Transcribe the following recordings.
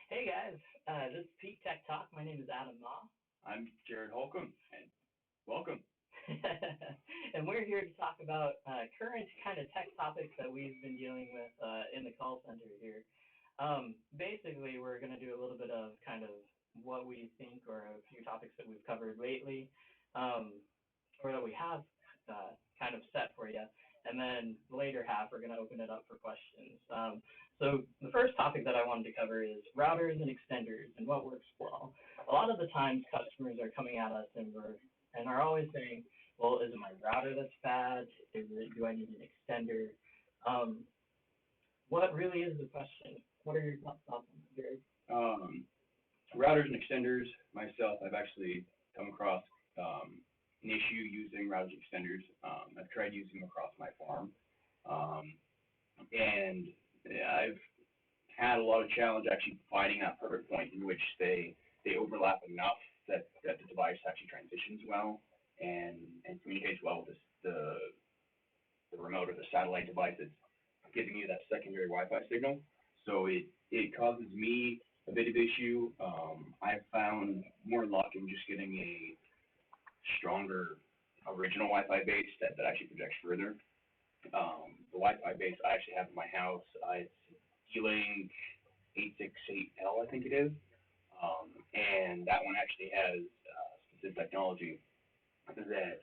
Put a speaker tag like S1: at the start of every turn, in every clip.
S1: Hey guys, this is Peak Tech Talk. My name is Adam Ma,
S2: I'm Jared Holcomb, and welcome.
S1: and we're here to talk about current kind of tech topics that we've been dealing with in the call center here. Basically, we're going to do a little bit of kind of what we think or a few topics that we've covered lately, um, or that we have kind of set for you. And then the later half, we're going to open it up for questions. So the first topic that I wanted to cover is routers and extenders and what works well. A lot of the times, customers are coming at us and are always saying, "Well, is it my router that's bad? Do I need an extender?" Um, what really is the question? What are your thoughts on that, Gary?
S2: Um, Routers and extenders, myself, I've actually come across an issue using routers and extenders. I've tried using them across my farm, and I've had a lot of challenge actually finding that perfect point in which they overlap enough that the device actually transitions well and communicates well with the remote or the satellite device that's giving you that secondary Wi-Fi signal. So it causes me a bit of issue. I've found more luck in just getting a stronger original Wi-Fi base that actually projects further. The Wi-Fi base I actually have in my house, it's D-Link 868L, I think it is. And that one actually has specific technology that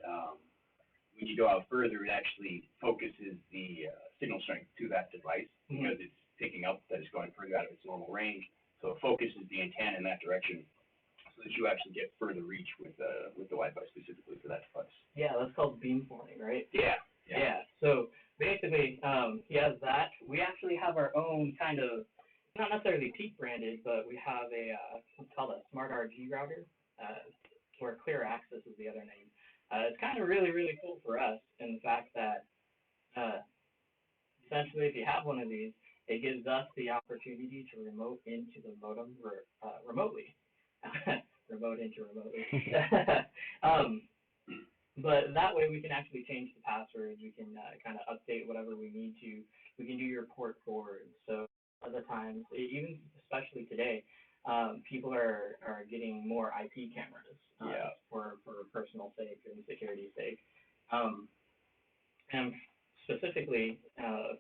S2: when you go out further, it actually focuses the signal strength to that device because it's picking up that it's going further out of its normal range. So it focuses the antenna in that direction so that you actually get further reach with the Wi-Fi specifically for that device.
S1: Yeah, that's called beamforming, right?
S2: Yeah.
S1: So basically, he has that. We actually have our own kind of, not necessarily Peak branded, but we have what's called a Smart RG router, or Clear Access is the other name. It's kind of really, really cool for us in the fact that essentially if you have one of these, it gives us the opportunity to remote into the modem remotely. Remote into remotely. But that way we can actually change the passwords. We can kind of update whatever we need to. We can do your port forward. So other times, even especially today, people are getting more IP cameras for personal sake and security sake. And specifically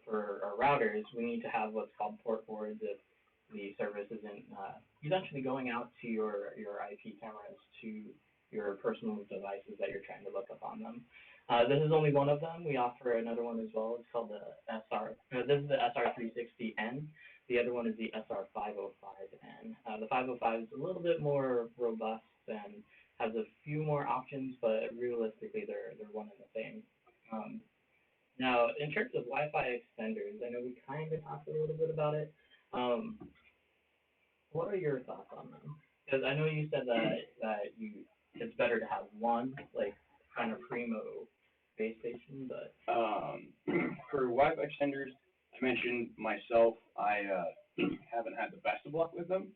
S1: for our routers, we need to have what's called port forwards if the service isn't essentially going out to your IP cameras to your personal devices that you're trying to look up on them. This is only one of them. We offer another one as well. It's called the SR. This is the SR360N. The other one is the SR505N. The 505 is a little bit more robust and has a few more options, but realistically they're one and the same. Now, in terms of Wi-Fi extenders, I know we kind of talked a little bit about it. What are your thoughts on them? Because I know you said that it's better to have one, like, kind of primo base station, but
S2: for Wi-Fi extenders, I mentioned myself, I haven't had the best of luck with them,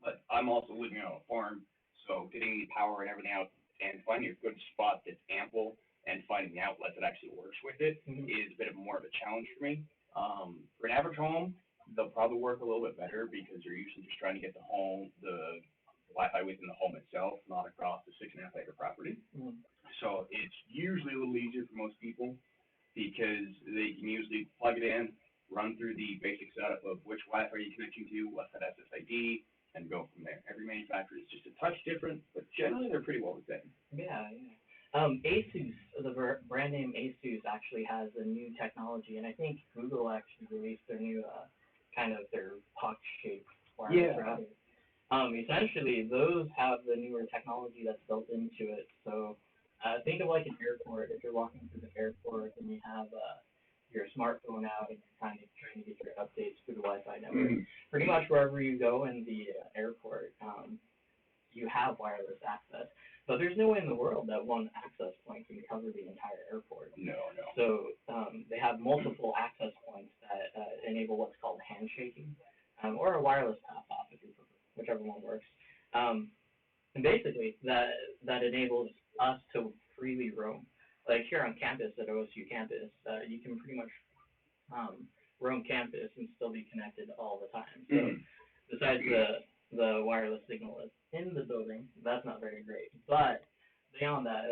S2: but I'm also living on a farm, so getting the power and everything out and finding a good spot that's ample and finding the outlet that actually works with it is a bit of more of a challenge for me. For an average home, they'll probably work a little bit better because you're usually just trying to get the Wi-Fi within the home itself, not across the 6.5 acre property. So it's usually a little easier for most people because they can usually plug it in, run through the basic setup of which Wi-Fi you're connecting to, what's that SSID, and go from there. Every manufacturer is just a touch different, but generally they're pretty well the same.
S1: Yeah. ASUS, the brand name ASUS actually has a new technology, and I think Google actually released their new kind of their puck-shaped wireless router. Essentially, those have the newer technology that's built into it. So think of like an airport. If you're walking through the airport and you have your smartphone out and you're kind of trying to get your updates through the Wi-Fi network, pretty much wherever you go in the airport, you have wireless access. But there's no way in the world that one access point can cover the entire airport.
S2: No.
S1: So they have multiple access points that enable what's called handshaking, or a wireless pass-off, if you prefer, whichever one works. And basically, that enables us to freely roam. Like here on campus, at OSU campus, you can pretty much roam campus and still be connected all the time. So besides the wireless signal that's in the building, that's not very great. But beyond that,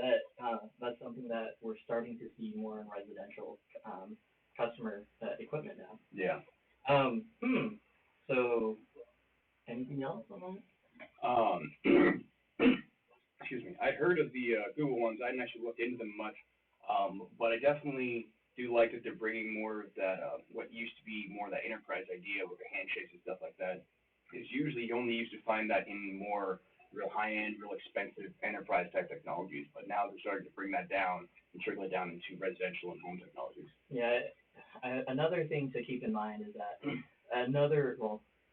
S1: that's something that we're starting to see more in residential customer equipment now.
S2: Yeah.
S1: So anything else on that?
S2: Excuse me. I'd heard of the Google ones. I hadn't actually looked into them much, but I definitely do like that they're bringing more of that, what used to be more of that enterprise idea with the handshakes and stuff like that. Is usually you only used to find that in more real high-end, real expensive enterprise type technologies, but now they're starting to bring that down and trickle it down into residential and home technologies.
S1: Yeah, another thing to keep in mind is that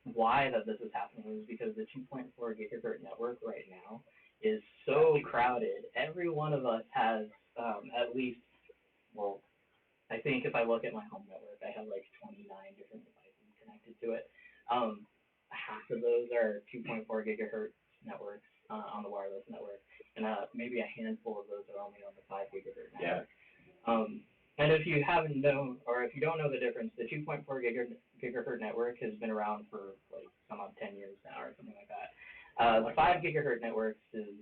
S1: why that this is happening is because the 2.4 gigahertz network right now is so crowded. Every one of us has at least, well, I think if I look at my home network, I have like 29 different devices connected to it. Half of those are 2.4 gigahertz networks on the wireless network, and maybe a handful of those are only on the 5 gigahertz network. Yeah. And if you haven't known, or if you don't know the difference, the 2.4 gigahertz network has been around for like some 10 years now or something like that. The 5 gigahertz network is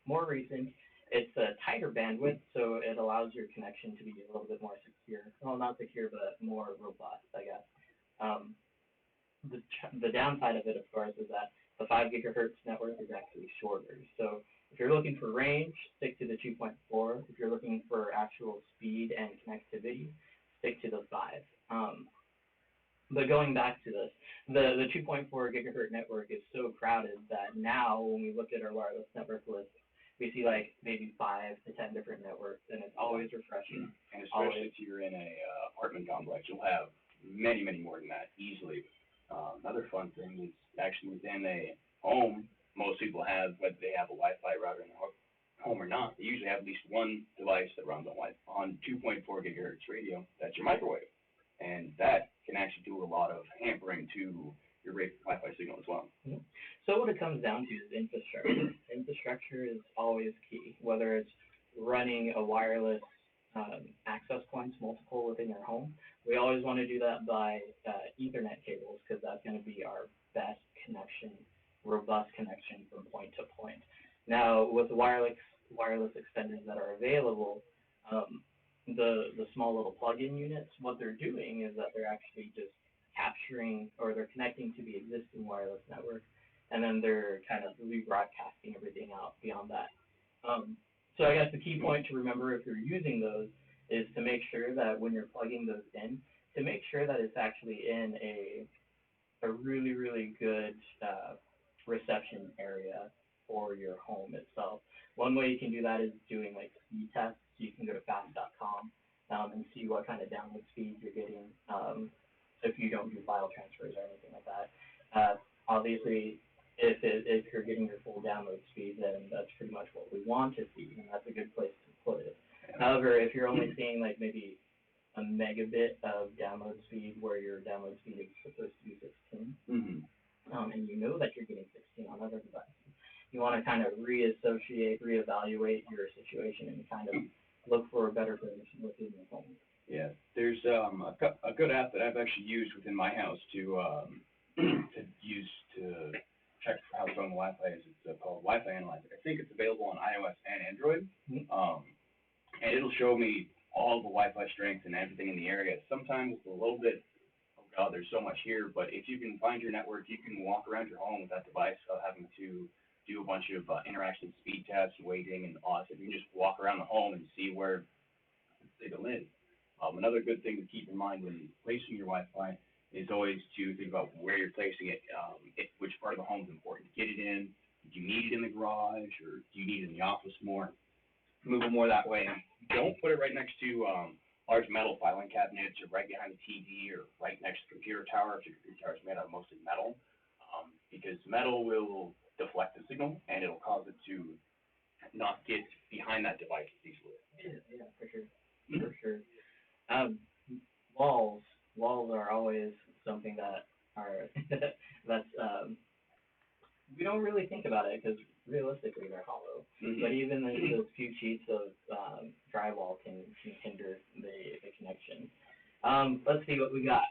S1: more recent. It's a tighter bandwidth, so it allows your connection to be a little bit more secure. Well, not secure, but more robust, I guess. The downside of it, of course, is that the 5 gigahertz network is actually shorter. So if you're looking for range, stick to the 2.4. If you're looking for actual speed and connectivity, stick to the 5. But going back to this, the 2.4 gigahertz network is so crowded that now when we look at our wireless network list, we see like maybe 5 to 10 different networks, and it's always refreshing.
S2: And especially if you're in a apartment complex, you'll have many, many more than that easily. Another fun thing is actually within a home, most people have, whether they have a Wi-Fi router in their home or not, they usually have at least one device that runs on 2.4 gigahertz radio. That's your microwave. And that can actually do a lot of hampering to your Wi-Fi signal as well.
S1: Mm-hmm. So what it comes down to is infrastructure. Infrastructure is always key, whether it's running a wireless access points, multiple within your home. We always want to do that by Ethernet cables because that's going to be our best connection, robust connection from point to point. Now, with the wireless extenders that are available, the small little plug-in units, what they're doing is that they're actually just capturing, or they're connecting to the existing wireless network, and then they're kind of rebroadcasting everything out beyond that. So I guess the key point to remember if you're using those is to make sure that when you're plugging those in, to make sure that it's actually in a really, really good reception area for your home itself. One way you can do that is doing like speed tests. You can go to fast.com and see what kind of download speeds you're getting if you don't do file transfers or anything like that. Obviously, if you're getting your full download speed, then that's pretty much what we want to see, and that's a good place to put it. However, if you're only seeing like maybe a megabit of download speed where your download speed is supposed to be 16, and you know that you're getting 16 on other devices, you want to kind of reevaluate your situation and kind of look for a better position within your home.
S2: Yeah, there's a good app that I've actually used within my house to use to check how strong the Wi-Fi is. It's called Wi-Fi Analyzer. I think it's available on iOS and Android, and it'll show me all the Wi-Fi strength and everything in the area. Sometimes it's a little bit, oh God, there's so much here, but if you can find your network, you can walk around your home with that device without having to do a bunch of interaction speed tests, waiting, and awesome. You can just walk around the home and see where the signal is. Another good thing to keep in mind when placing your Wi-Fi is always to think about where you're placing it, which part of the home is important to get it in. Do you need it in the garage, or do you need it in the office more? Move it more that way. Don't put it right next to large metal filing cabinets, or right behind the TV, or right next to the computer tower if your computer tower is made out of mostly metal, because metal will deflect the signal, and it'll cause it to not get behind that device easily.
S1: Yeah, for sure. For sure. Walls are always something that are that's we don't really think about it because realistically they're hollow. But even those few sheets of drywall can hinder the connection. Let's see what we got.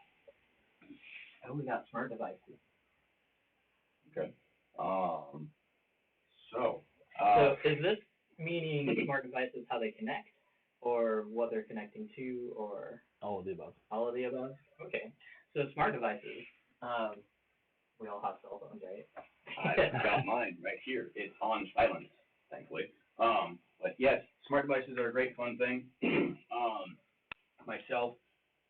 S1: Oh, we got smart devices.
S2: Okay. Um, so,
S1: So is this meaning smart devices how they connect, or what they're connecting to, or
S3: All of the above.
S1: all of the above? Okay. So smart devices. We all have cell phones, right?
S2: I've got mine right here. It's on silent, thankfully. But yes, smart devices are a great fun thing. Myself,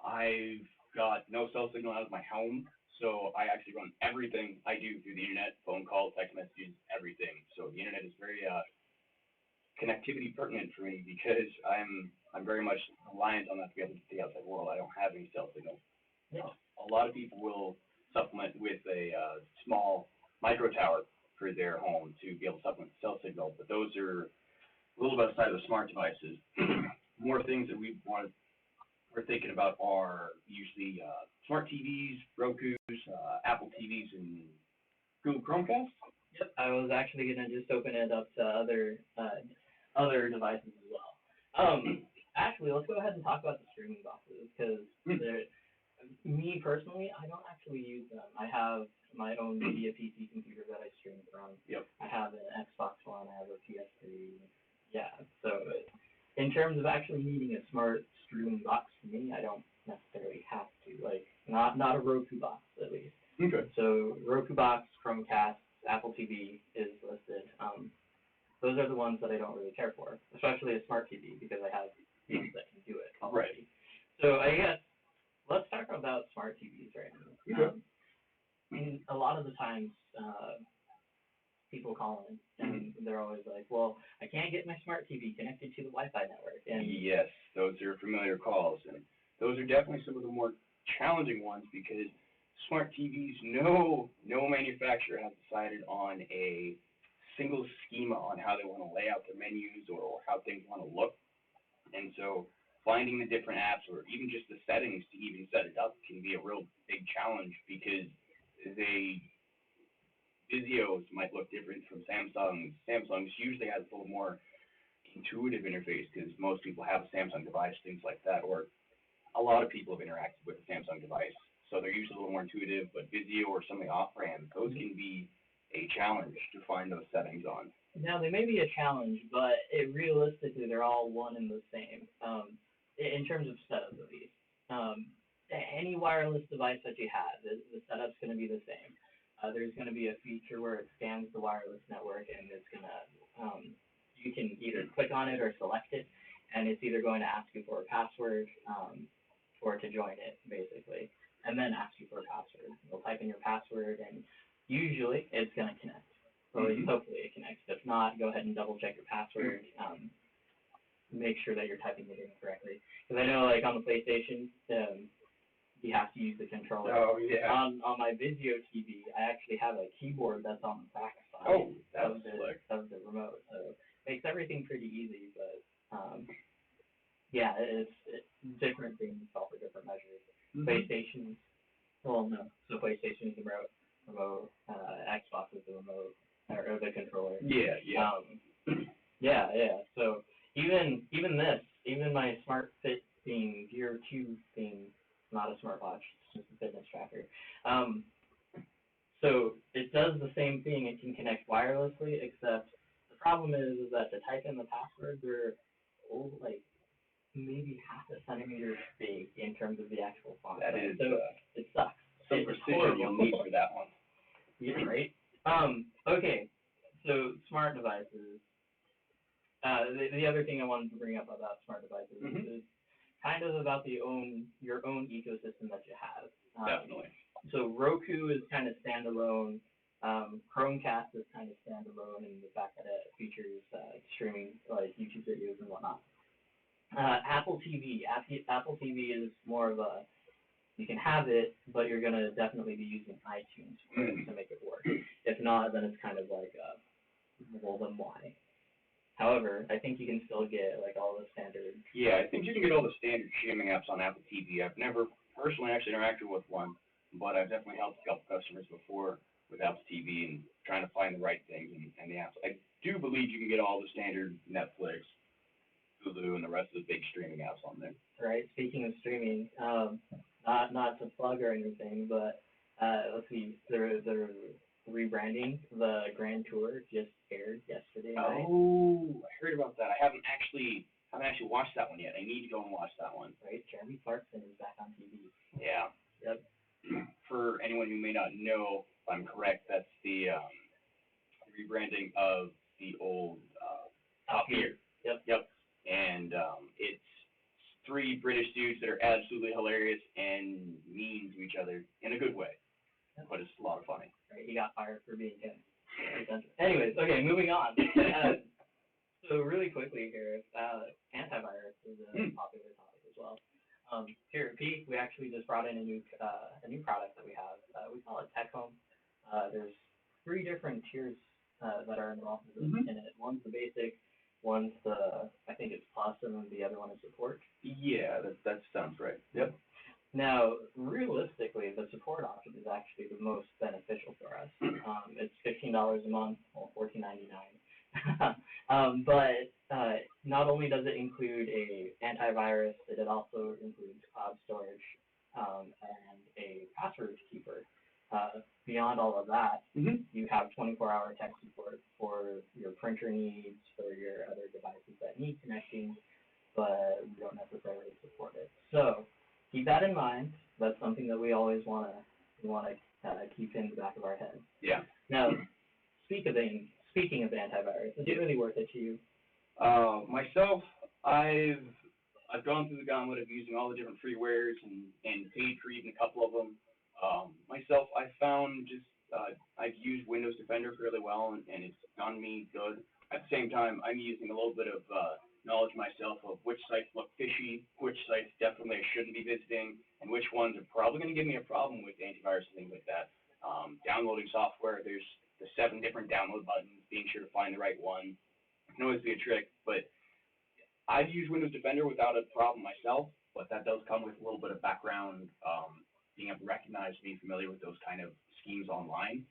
S2: I've got no cell signal out of my home, so I actually run everything I do through the internet, phone calls, text messages, everything. So the internet is very connectivity pertinent for me because I'm very much reliant on that to be able to get the outside world. I don't have any cell signal.
S1: Yeah.
S2: A lot of people will supplement with a small micro tower for their home to be able to supplement the cell signal, but those are a little bit outside of the smart devices. More things that we're thinking about are usually smart TVs, Roku's, Apple TVs, and Google Chromecast.
S1: Yep. I was actually gonna just open it up to other devices as well. Actually, let's go ahead and talk about the streaming boxes because me personally, I don't actually use them. I have my own media PC computer that I stream from.
S2: Yep.
S1: I have an Xbox One. I have a PS3. Yeah. So in terms of actually needing a smart streaming box, to me, I don't necessarily have to. Like not a Roku box at least.
S2: Okay.
S1: So Roku box, Chromecast, Apple TV is listed. Those are the ones that I don't really care for, especially a smart TV because I have things that can do it already. Right. So I guess let's talk about smart TVs right now.
S2: Okay.
S1: A lot of the times, people call in and they're always like, "Well, I can't get my smart TV connected to the Wi-Fi network." And
S2: yes, those are familiar calls, and those are definitely some of the more challenging ones because smart TVs, no manufacturer has decided on a single schema on how they want to lay out their menus or how things want to look. And so finding the different apps or even just the settings to even set it up can be a real big challenge because Vizios might look different from Samsung's. Samsung's usually has a little more intuitive interface because most people have a Samsung device, things like that, or a lot of people have interacted with a Samsung device. So they're usually a little more intuitive, but Vizio or some of the off-brands, those can be a challenge to find those settings on.
S1: now they may be a challenge, but realistically they're all one and the same. In terms of setup at least. Any wireless device that you have, the setup's going to be the same. There's going to be a feature where it scans the wireless network and it's going to, you can either click on it or select it, and it's either going to ask you for a password or to join it, basically, and then ask you for a password. You'll type in your password, and usually it's going to connect. Or at least hopefully it connects. If not, go ahead and double check your password. Make sure that you're typing it in correctly. Because I know, like, on the PlayStation, you have to use the controller.
S2: Oh, yeah.
S1: On my Vizio TV, I actually have a keyboard that's on the back side
S2: of
S1: the remote. So it makes everything pretty easy, but yeah, it's different things call for different measures. PlayStation, well, no. So PlayStation is the remote, Xbox is the remote, or the controller.
S2: Yeah.
S1: Yeah. So even my Smart Fit thing, Gear 2 thing, not a smartwatch, it's just a fitness tracker. So it does the same thing. It can connect wirelessly, except the problem is that to type in the password, they're like maybe half a centimeter big in terms of the actual font.
S2: That is,
S1: so it sucks.
S2: Some precision you'll need for that one.
S1: Yeah, right. Okay. So smart devices. The other thing I wanted to bring up about smart devices is kind of about your own ecosystem that you have.
S2: Definitely.
S1: So Roku is kind of standalone. Chromecast is kind of standalone in the fact that it features streaming like YouTube videos and whatnot. Apple TV is more of a, you can have it, but you're gonna definitely be using iTunes for it to make it work. If not, then it's kind of like well, then why? However, I think you can still get like all the standard.
S2: Yeah, I think you can get all the standard streaming apps on Apple TV. I've never personally actually interacted with one, but I've definitely helped a couple customers before with Apple TV and trying to find the right things and the apps. I do believe you can get all the standard Netflix, Hulu, and the rest of the big streaming apps on there.
S1: Right. Speaking of streaming, not to plug or anything, but let's see, the rebranding. The Grand Tour just aired yesterday night.
S2: Oh, I heard about that. I haven't actually watched that one yet. I need to go and watch that one.
S1: Right, Jeremy Clarkson is back on TV.
S2: Yeah.
S1: Yep.
S2: For anyone who may not know, if I'm correct, that's the rebranding of the old Top Gear.
S1: Yep.
S2: Yep. And it's three British dudes that are absolutely hilarious and mean to each other in a good way. Yep. But it's a lot of funny.
S1: Right, he got fired for being him. Anyways, okay, moving on. So really quickly here, antivirus is a popular topic as well. Here at Peak, we actually just brought in a new product that we have. We call it Tech Home. There's 3 different tiers that are involved in it. One's the basic, one's the, I think it's plus, and then the other one is support.
S2: Yeah, that sounds right. Yep.
S1: Now, realistically, the support option is actually the most beneficial for us. It's $15 a month, or $14.99. But not only does it include a antivirus, it also includes cloud storage and a password keeper. Beyond all of that, you have 24-hour tech support for your printer needs, for your other devices that need connecting, but we don't necessarily support it. So keep that in mind. That's something that we always want to keep in the back of our head.
S2: Yeah.
S1: Now, speaking of antivirus, is it really worth it to you?
S2: Myself, I've gone through the gauntlet of using all the different freewares and paid for even a couple of them. Myself, I found I've used Windows Defender fairly well, and it's done me good. At the same time, I'm using a little bit of knowledge myself of which sites look fishy, which sites definitely I shouldn't be visiting, and which ones are probably going to give me a problem with antivirus and things like that. Downloading software, there's the 7 different download buttons, being sure to find the right one. It can always be a trick, but I've used Windows Defender without a problem myself, but that does come with a little bit of background, being able to recognize, being familiar with those kind of schemes online.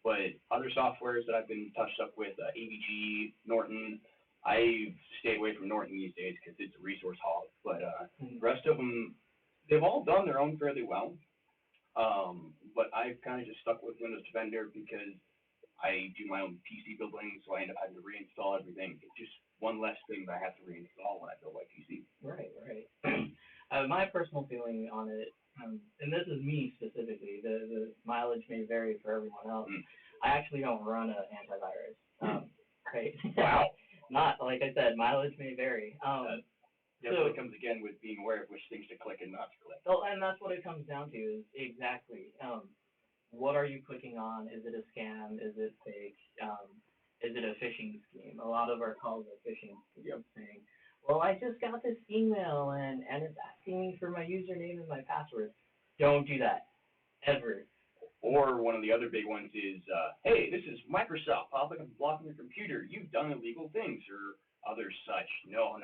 S2: But other softwares that I've been touched up with, AVG, Norton, I stay away from Norton these days because it's a resource hog. But the rest of them, they've all done their own fairly well. But I've kind of just stuck with Windows Defender because I do my own PC building, so I end up having to reinstall everything. It's just one less thing that I have to reinstall when I build my PC.
S1: Right. My personal feeling on it, and this is me specifically, the mileage may vary for everyone else. I actually don't run an antivirus. Right.
S2: Wow.
S1: Not, like I said, mileage may vary.
S2: Definitely comes again with being aware of which things to click and not to click.
S1: Well, and that's what it comes down to is exactly, what are you clicking on? Is it a scam? Is it fake? Is it a phishing scheme? A lot of our calls are phishing schemes saying, well, I just got this email and it's asking me for my username and my password. Don't do that. Ever.
S2: Or one of the other big ones is, hey, this is Microsoft blocking your computer. You've done illegal things or other such. No.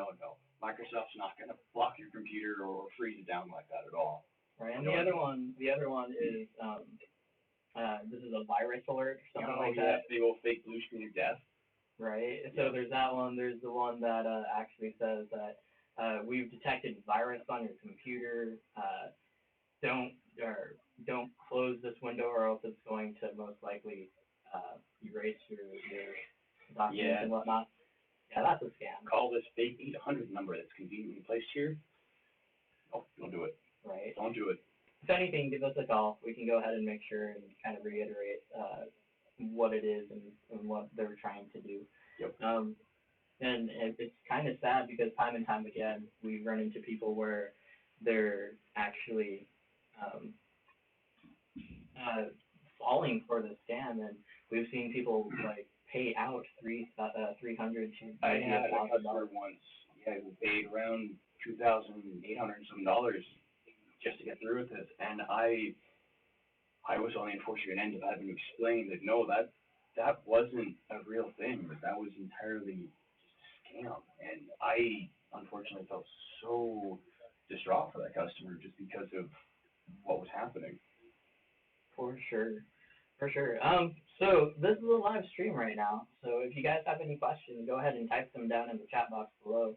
S2: Microsoft's not going to block your computer or freeze it down like that at all.
S1: Right, and the other one is, this is a virus alert or something like that.
S2: Big old fake blue screen of death.
S1: Right, so there's that one. There's the one that actually says that we've detected virus on your computer. Don't close this window or else it's going to most likely erase your documents and whatnot. Yeah, that's a scam.
S2: Call this fake 800 number that's conveniently placed here. Oh, don't do it.
S1: Right.
S2: Don't do it.
S1: If anything, give us a call. We can go ahead and make sure and kind of reiterate what it is and what they're trying to do.
S2: Yep.
S1: And it's kind of sad because time and time again we run into people where they're actually falling for the scam, and we've seen people like pay out $300 to
S2: I had a customer once, who paid around $2,800 and some dollars just to get through with this, and I was on the unfortunate end of having to explain that no, that wasn't a real thing, that was entirely just a scam, and I unfortunately felt so distraught for that customer just because of what was happening.
S1: For sure. So this is a live stream right now, so if you guys have any questions, go ahead and type them down in the chat box below.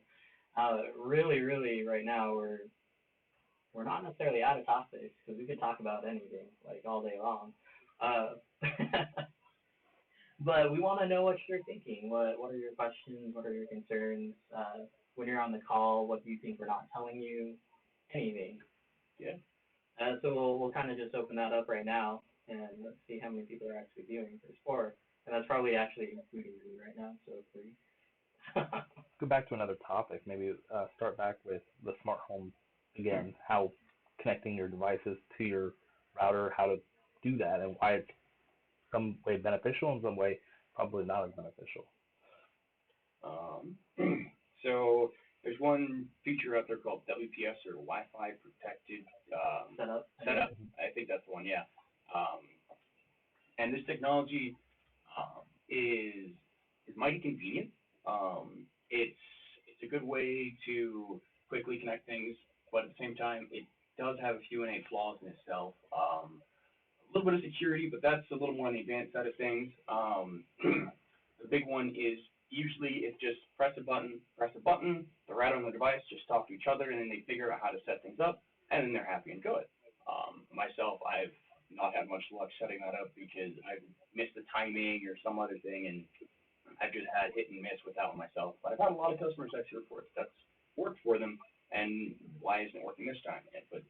S1: Really, right now, we're not necessarily out of topics, because we could talk about anything, like, all day long. Uh, but we want to know what you're thinking. What are your questions? What are your concerns? When you're on the call, what do you think we're not telling you? Anything.
S2: Yeah.
S1: So we'll kind of just open that up right now, and let's see how many people are actually viewing for sport. And that's probably actually including you right now, so 3.
S3: Go back to another topic. Maybe start back with the smart home again. How connecting your devices to your router, how to do that, and why it's some way beneficial and some way probably not as beneficial.
S2: So there's one feature out there called WPS or Wi-Fi protected setup. I think that's the one. Yeah. And this technology is mighty convenient. It's a good way to quickly connect things, but at the same time, it does have a few innate flaws in itself. A little bit of security, but that's a little more on the advanced side of things. The big one is usually it's just press a button, the router and the device just talk to each other, and then they figure out how to set things up, and then they're happy and good. Myself, I've not had much luck setting that up because I've missed the timing or some other thing, and I've just had hit and miss with that one myself. But I've had a lot of customers actually report that's worked for them, and why isn't it working this time? But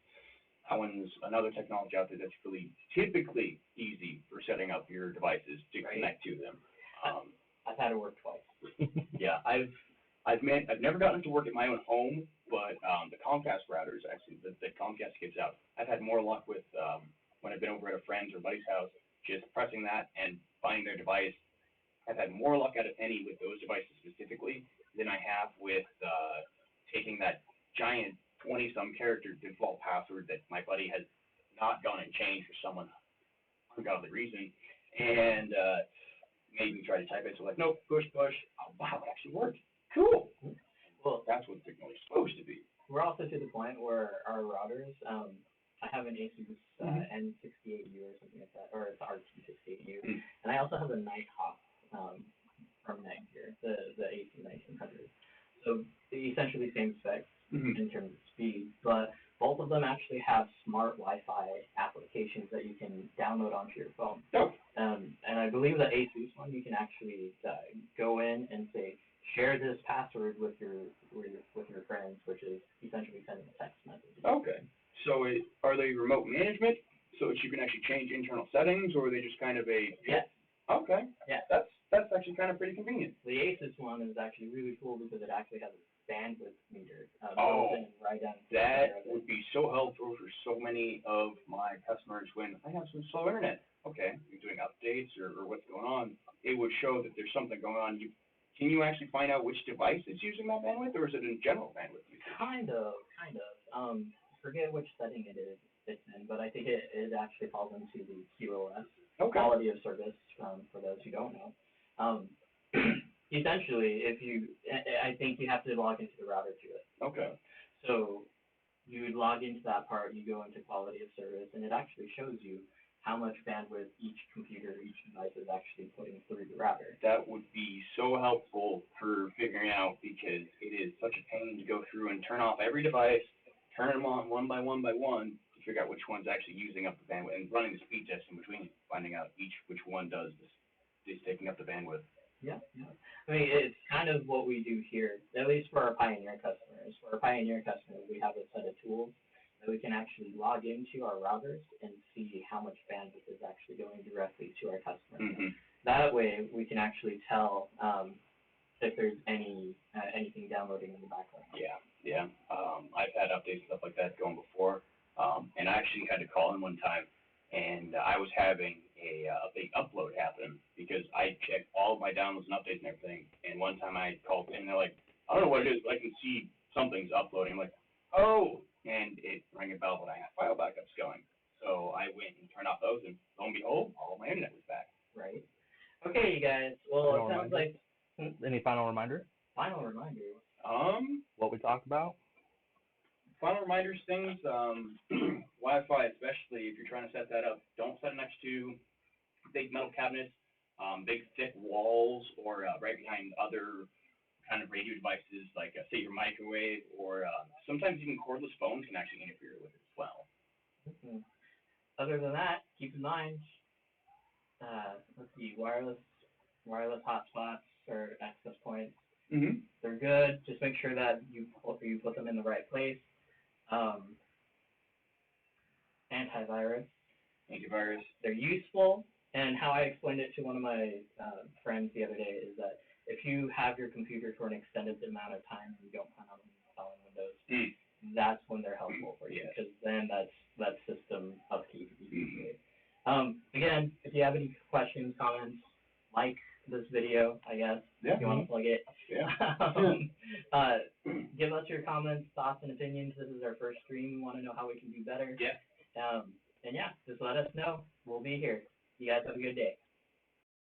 S2: that one's another technology out there that's really typically easy for setting up your devices to connect to them.
S1: I've had it work twice.
S2: Yeah, I've never gotten it to work at my own home, but the Comcast routers actually that Comcast gives out, I've had more luck with when I've been over at a friend's or buddy's house, just pressing that and finding their device. I've had more luck out of any with those devices specifically than I have with taking that giant 20-some character default password that my buddy has not gone and changed for some ungodly reason, and made me try to type it. So like, nope, push. Oh wow, it actually worked. Cool. Well, that's what technology is supposed to be.
S1: We're also to the point where our routers, I have an Asus N68U or something like that, or it's RT68U, and I also have a Nighthawk from Netgear, the AC1900. So essentially same specs in terms of speed, but both of them actually have smart Wi-Fi applications that you can download onto your phone.
S2: Oh.
S1: And I believe the Asus one, you can actually go in and say, share this password with your friends, which is essentially sending a text message.
S2: Okay. So are they remote management, so that you can actually change internal settings, or are they just kind of a?
S1: Yes.
S2: Okay.
S1: Yeah.
S2: That's actually kind of pretty convenient.
S1: The Asus one is actually really cool because it actually has a bandwidth meter. Right down.
S2: That would be so helpful for so many of my customers when I have some slow internet. Okay, you're doing updates or what's going on. It would show that there's something going on. Can you actually find out which device is using that bandwidth, or is it in general bandwidth usage?
S1: Kind of. Forget which setting it's in, but I think it actually falls into the QoS, quality of service, for those who don't know. Essentially, I think you have to log into the router to it.
S2: Okay.
S1: So you would log into that part, you go into quality of service, and it actually shows you how much bandwidth each computer, each device is actually putting through the router.
S2: That would be so helpful for figuring out, because it is such a pain to go through and turn off every device, turn them on one by one to figure out which one's actually using up the bandwidth, and running the speed test in between, finding out which one is taking up the bandwidth.
S1: Yeah. I mean, it's kind of what we do here, at least for our Pioneer customers. For our Pioneer customers, we have a set of tools that we can actually log into our routers and see how much bandwidth is actually going directly to our customers. That way, we can actually tell if there's anything downloading in the background.
S2: Yeah. I've had updates and stuff like that going before, and I actually had to call in one time, and I was having a big upload happen because I checked all of my downloads and updates and everything, and one time I called in and they're like, I don't know what it is, but I can see something's uploading. I'm like, oh, and it rang a bell, but I had file backups going. So I went and turned off those, and lo and behold, all of my internet was back.
S1: Right. Okay, you guys. Well, it sounds like.
S3: Any final reminder?
S1: Final reminders.
S3: What we talked about?
S2: Final reminders, things, Wi-Fi, especially if you're trying to set that up, don't set it next to big metal cabinets, big thick walls, or right behind other kind of radio devices, like say your microwave, or sometimes even cordless phones can actually interfere with it as well.
S1: Other than that, keep in mind, let's see, wireless hotspots or access points.
S2: Mm-hmm.
S1: They're good. Just make sure that you put them in the right place. Um, antivirus.
S2: Antivirus.
S1: They're useful, and how I explained it to one of my friends the other day is that if you have your computer for an extended amount of time and you don't plan on installing Windows, that's when they're helpful for you, because then that's system upkeep usually. Again, if you have any questions, comments, like this video, I guess, if you want to plug it.
S2: Yeah.
S1: Give us your comments, thoughts, and opinions. This is